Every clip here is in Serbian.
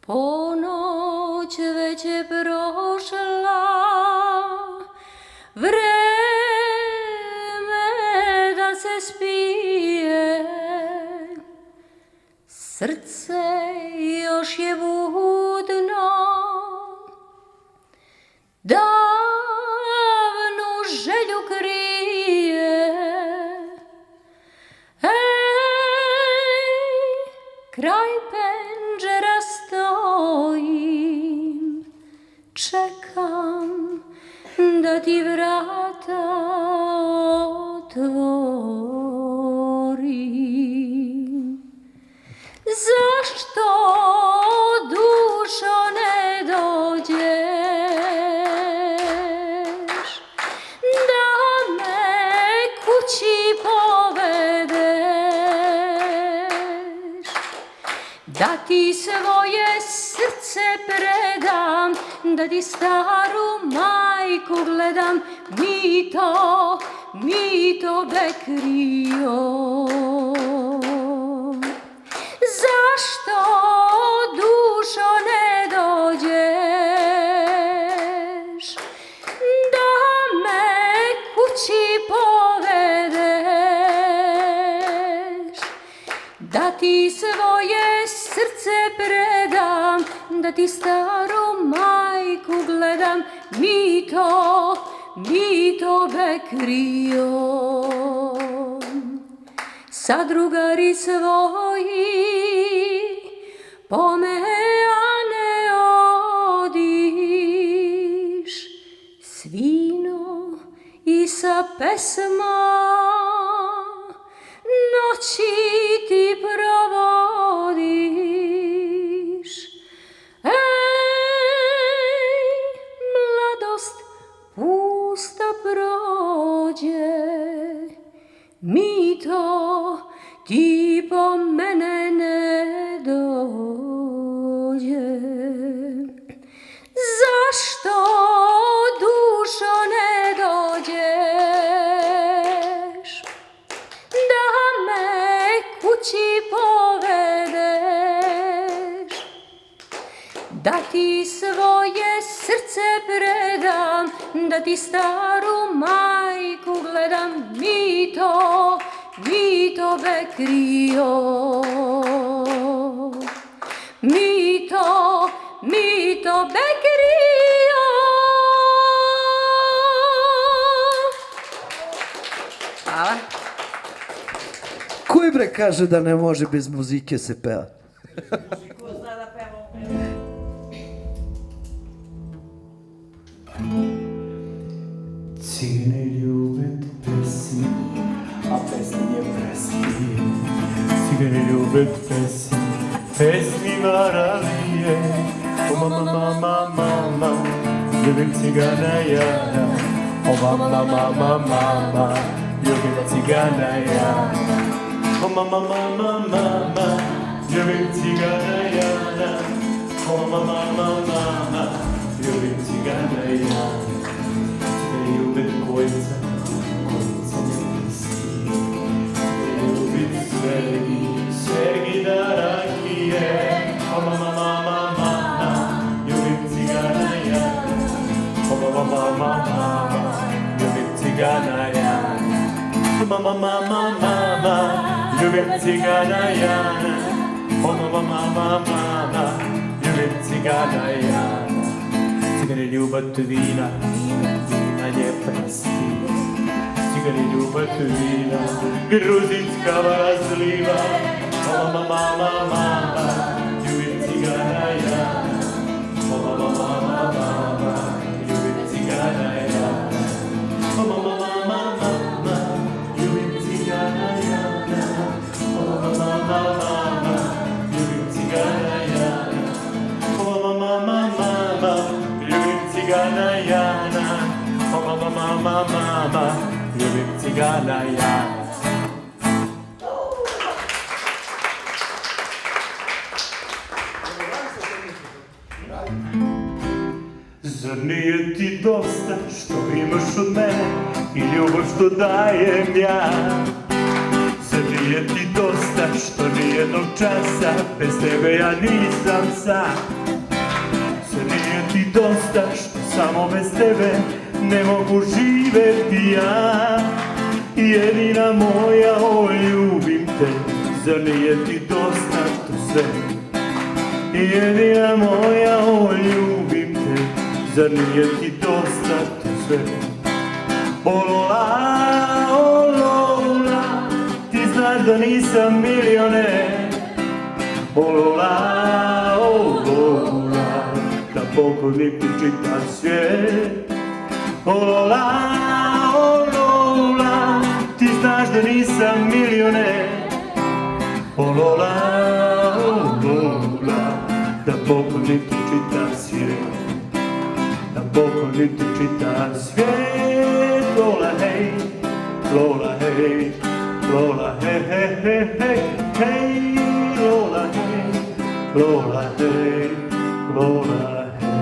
Ponoć već je prošla, vreme da se spije, srce još je budno, davnu želju krije. Kraj penđera stojim, čekam da ti vrata otvorim. Zašto, dušo, ne dođeš da me kući povedeš, da ti svoje srce predam, da ti staru majku gledam, Mito Bekrio. Zašto, dušo, ne dođeš da me kući povedeš, da ti svoje srce predam, da ti staru majku gledam, Mito Bekrio. Sad drugari svoji po mea ne odiš, svino i sa pesma noći ti provodiš. Mladost pusta prođe, Mito, ti po mene ne dođe. Zašto, dušo, ne dođeš da me kući povedeš, da ti svoje srce predam, da ti staru majku gledam, Mito Bekrio. Mito Bekrio. Hvala. Koji bre kaže da ne može bez muzike se peva? Ko zna da peva? Cigane ljube pesmi, a pesmi je presmi. Cigane ljube pesmi, pesmi varalije. O mama, ljubim cigana ja. O mama, ljubim cigana ja. O mama, ljubim cigana ja. O mama, ljubim cigana ja. Ljubit kojca ne misli, ljubit svegi da rakije. O mama, ljubim cigana ja. O mama, ljubim cigana ja. O mama, ljubim cigana ja. O mama, ljubim cigana ja. Cigane ljubat vina, je presti, cigani ljubav vina, gruzitska razliva. O mama, ljubim cigana ja. O mama, ljubim cigana ja. O mama, ljubim cigana ja. O mama, ljubim cigana ja. O mama, ljubim cigana ja. O mama, ljubim cigana ja. Zar nije ti dosta što imaš od mene i ljubav što dajem ja? Zar nije ti dosta dosta, što nijednog časa bez tebe ja nisam sam. Zar nije ti dosta, što samo bez tebe ne mogu živeti ja? Jedina moja, o ljubim te, zar nije ti dosta to sve? Jedina moja, o ljubim te, zar nije ti dosta to sve? O Lola, ti znaš da nisam milioner. O Lola, da pokojnik ti čita svijet. O Lola, ti znaš da nisam milioner. O Lola, da pokojnik ti čita svijet. Da pokojnik ti čita svijet. Lola, hej, Lola, hej, Lola, hej, hej, hej, hej, hej, Lola, hej, Lola, hej, Lola, hej.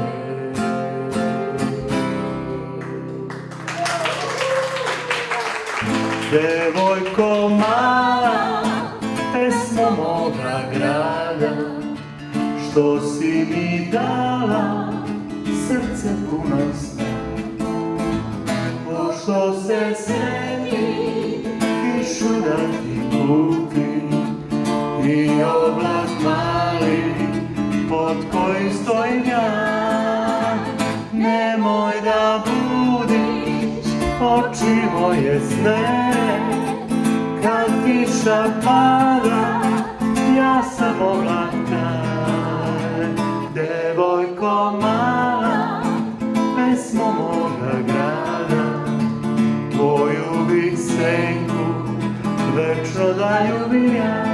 Devojko mala, pesmo moga grada, što si mi dala, srce puno sna. Pošto se seti, kišu da ti kupim i oblak mali pod kojim stojim ja. Nemoj da budiš oči moje sne, kad kiša pada, ja sam oblak taj. Devojko mala, pesmo moga grada, tvoju bih senku večno da ljubim ja.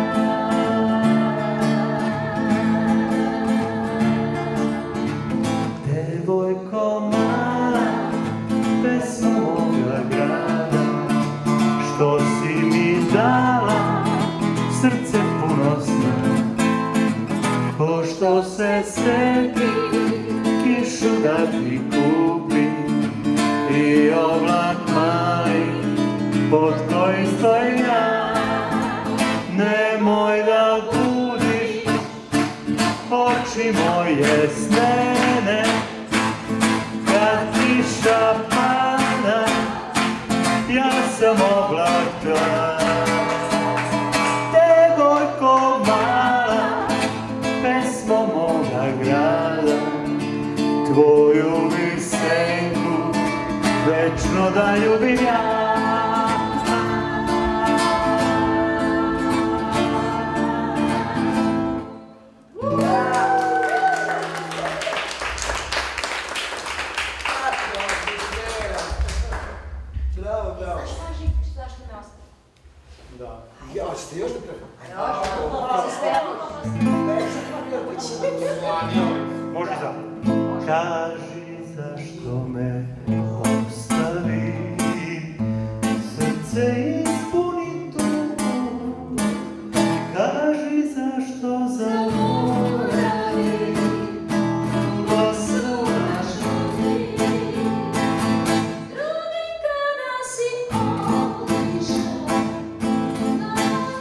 Devojko mala, pesmo moga grada, što si mi dala, srce puno sna. Pošto se seti, kišu da ti kupim i oblak mali pod kojim stojim ja. Nemoj da budiš oči moje snene, kad kiša pada, ja sam oblak tvoj. Devojko mala, pesmo moga grada, tvoju bih senku večno da ljubim ja. Bravo, bravo. Zašto ne ostaje? Da. Ja, hoćete još da prevedem? Može da. Kaži zašto me ostavi, srce ispuni tugu. Kaži zašto zaboravi, ljubav svu našu ti. Trudim kada si otišla,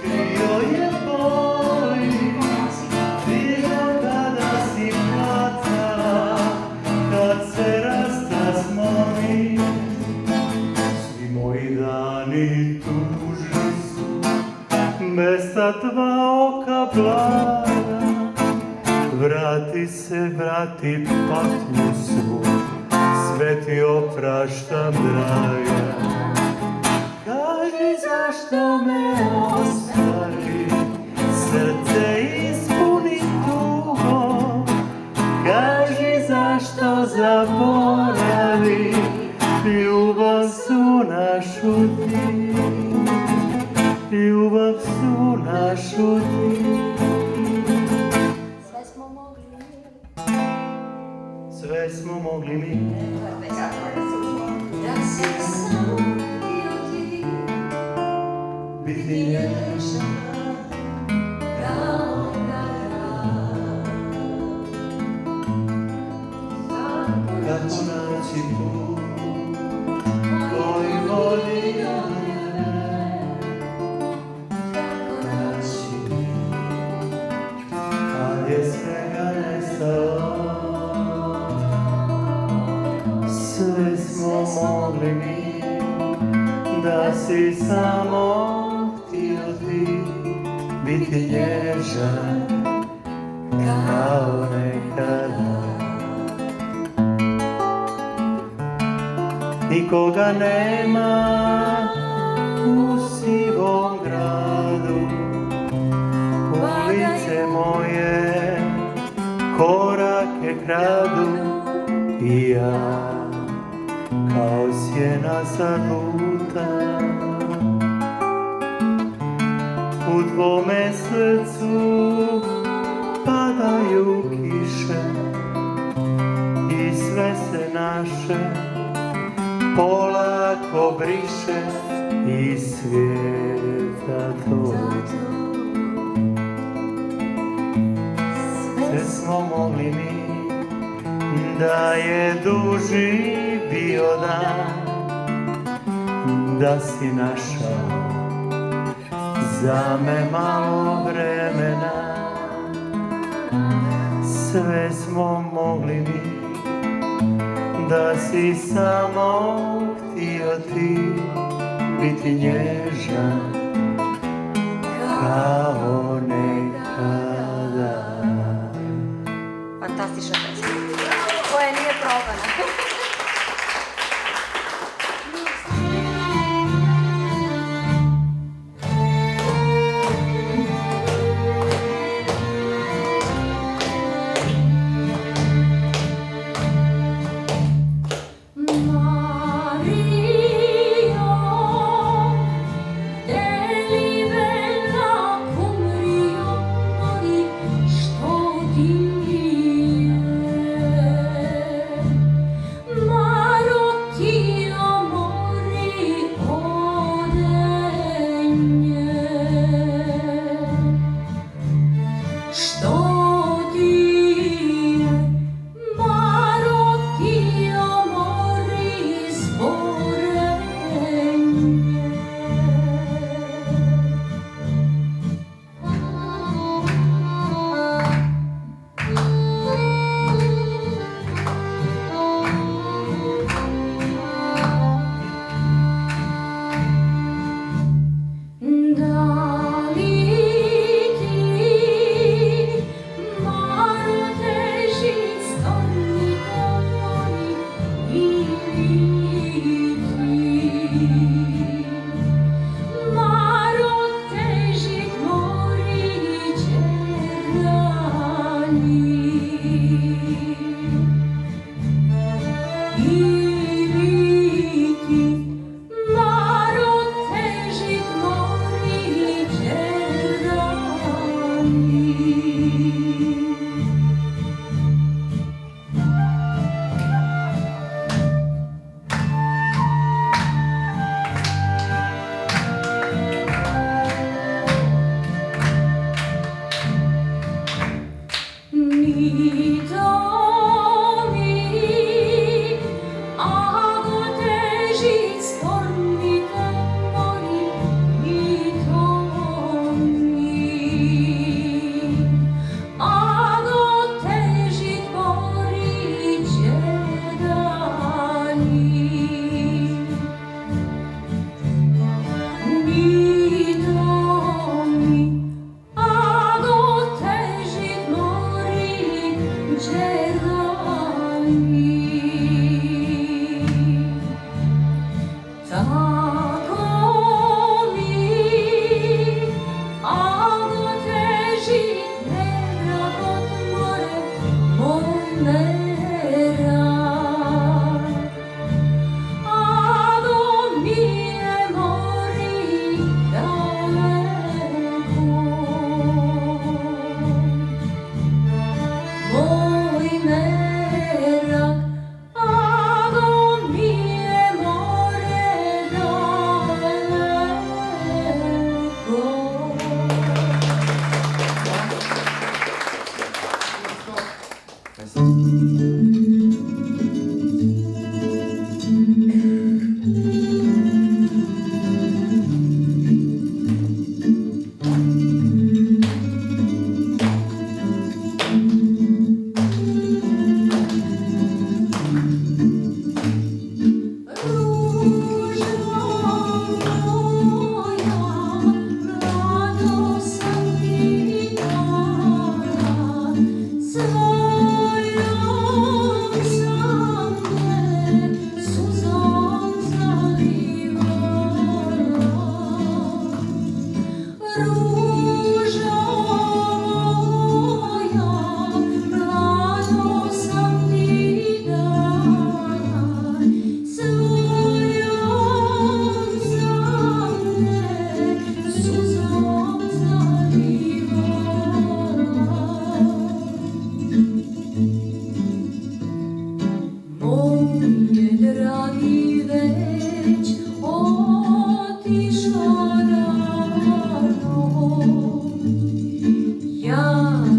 Krio je boli, vidio kada si plakala, kad se rastasmo mi. Svi moji dani tužni su, bez ta dva oka blaga. Vrati se, vrati patnju svu, sve ti opraštam, draga. Kaži zašto me ostavi, srce ispuni tugom. Kaži zašto zaboravi, ljubav su našu ti. Ljubav su našu ti. sve smo mogli mi. Sve smo mogli mi. Da si sam bio ti, Biti nježan. kao grad. Kako naći put koji vodi do mene? Kako naći mogli mi da si samo htio ti biti nježan kao nekada. Nikoga nema u sivom gradu, ulice moje korake kradu i ja kao sjena zalutam. U tvome srcu padaju kiše i sve se naše polako briše iz svijeta tvoj. Sve smo mogli mi da je duži bio dan, da si našao za me malo vremena. Sve smo mogli mi da si samo htio ti biti nježan kao nekada. Fantastična pesma, koja nije probana. svojom sam me suzom zalivala. Ružo moja, mlado sam ti dala, svojom sam me suzom zalivala. Moj je dragi već otišao davno, ja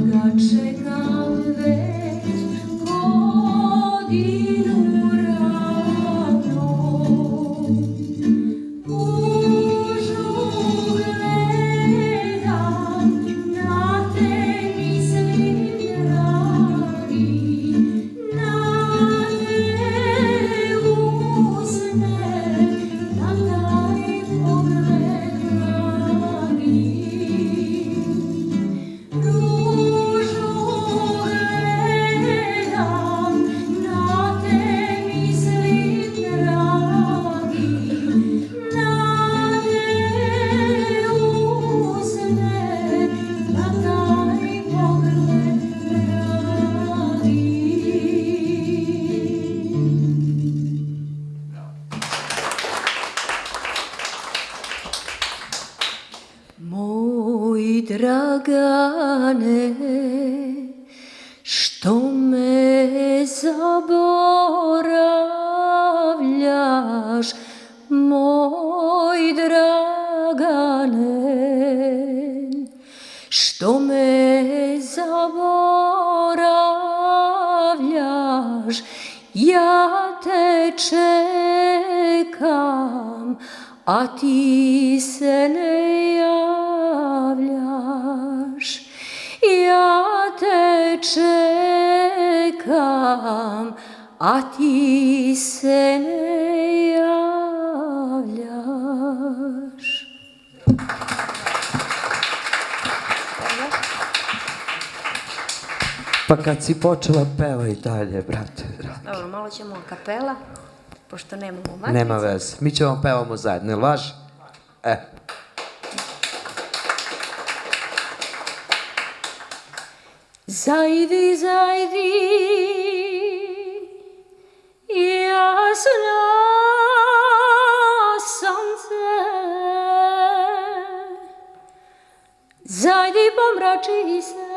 ga čekam već godinu ravno. Tužno gledam, na te mislim dragi, na te usne, na taj pogled dragi. Ružno gledam, na te mislim dragi, na te usne, na taj pogled dragi. Moj Dragane, što me zaboravljaš, moj Dragane, što me zaboravljaš, ja te čekam, a ti se ne javljaš. Ja te čekam, a ti se ne javljaš. Pa kad si počela pevaj dalje, brate, dragi. Dobro, malo ćemo a kapela, pošto nemamo matrice. Nema veze, mi ćemo pevamo zajedno, jel važi? Zajdi, zajdi, jasna sunce, zajdi pomrači se,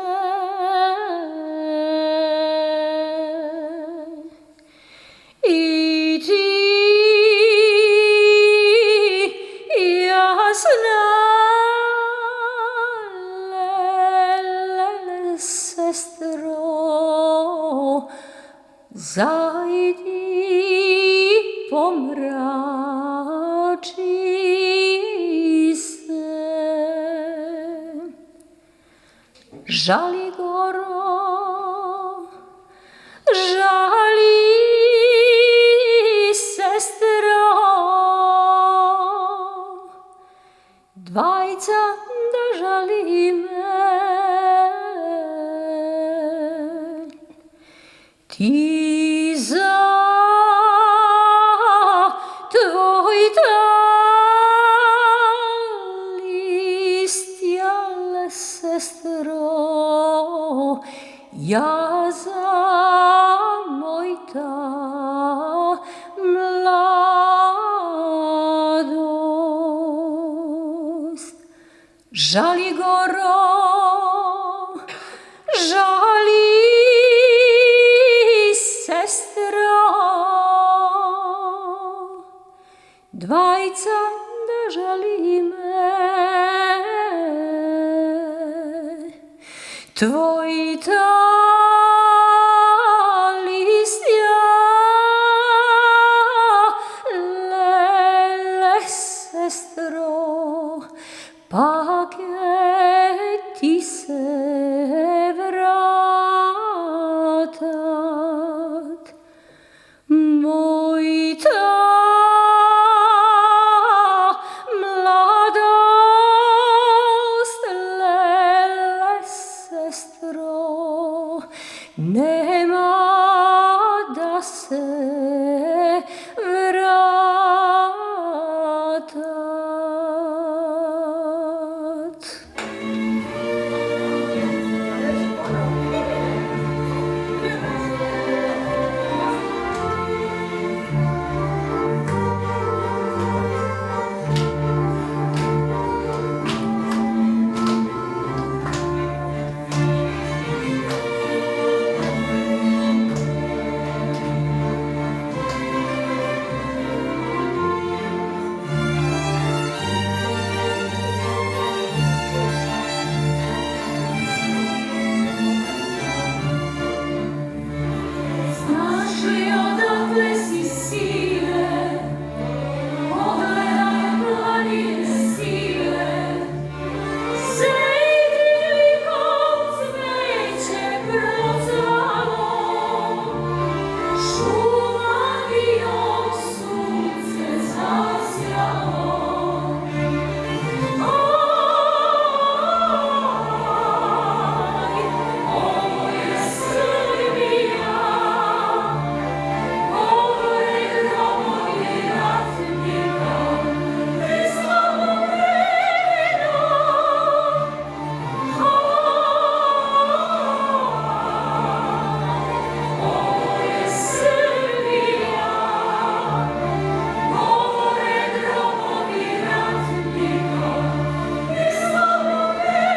i ti jasna sestro, zajdi pomrači se. Žali goro, žali sestro, dvajca da žali me. Ti za tvoj listjale sestro, ja za moj mladost. Žali goro, žali sestro, dvajca da žali me. Tvoj lele sestro, paket ti se vratat. Moj mladost, lele sestro, nema da se vratat. Znaš li odakle si sile, pogledaj planine sive, sejdi likom cveće procvalo, šumadijom sunce zasjalo. Ovo je Srbija, govore gromovi ratnika, neslavno vremena. Ovo je Srbija, govore gromovi ratnika, neslavno vremena.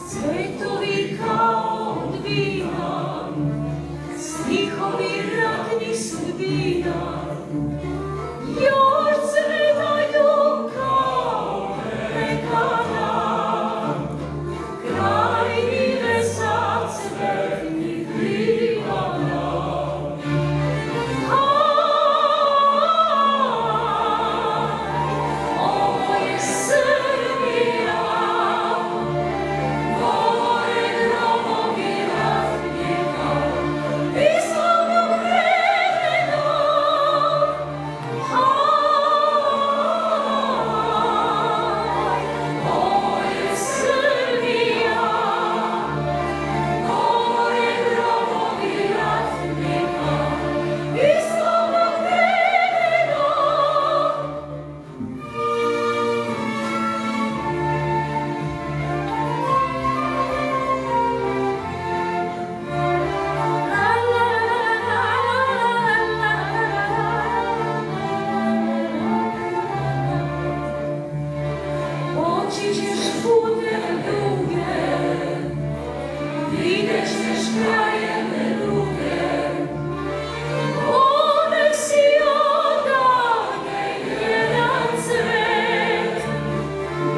Cvetovi kao od vina, stihovi ratnih sudbina, još cvetaju kao nekada. Kraj rive sa cvetnih livada. Ovo je Srbija, govore gromovi ratnika, neslavnog vremena. Ovo je Srbija, govore gromovi ratnika, neslavnog vremena. Poći ćeš putem duge, vidjet ćeš krajeve druge. Ponek si odavde jedan cvet,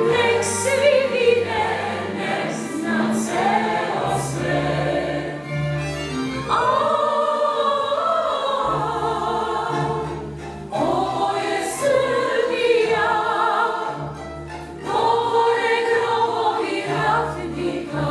nek svi vide, nek zna ceo svet. Ovo je Srbija, govore gromovi ratnika,